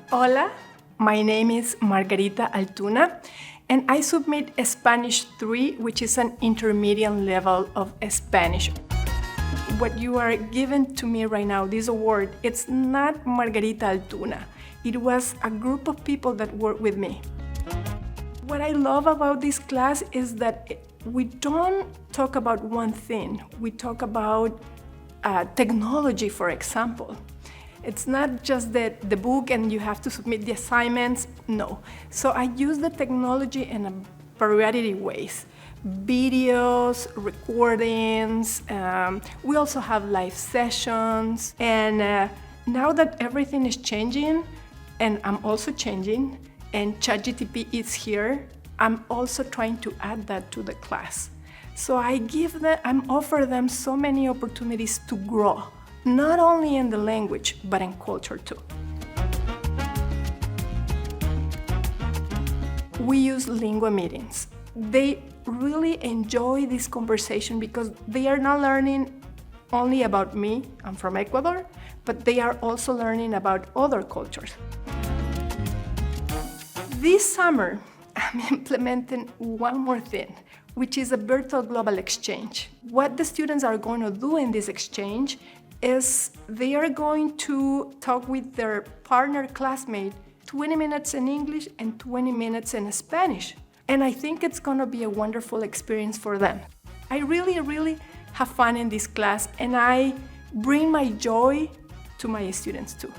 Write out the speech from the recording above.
Hola, my name is Margarita Altuna, and I submit Spanish 3, which is an intermediate level of Spanish. What you are giving to me right now, this award, it's not Margarita Altuna. It was a group of people that worked with me. What I love about this class is that we don't talk about one thing. We talk about technology, for example. It's not just the book and you have to submit the assignments, no. So I use the technology in a variety of ways. Videos, recordings, we also have live sessions. And now that everything is changing, and I'm also changing, and ChatGPT is here, I'm also trying to add that to the class. So I offer them so many opportunities to grow, not only in the language, but in culture too. We use lingua meetings. They really enjoy this conversation because they are not learning only about me, I'm from Ecuador, but they are also learning about other cultures. This summer, I'm implementing one more thing, which is a virtual global exchange. What the students are going to do in this exchange is they are going to talk with their partner classmate 20 minutes in English and 20 minutes in Spanish. And I think it's going to be a wonderful experience for them. I really have fun in this class, and I bring my joy to my students too.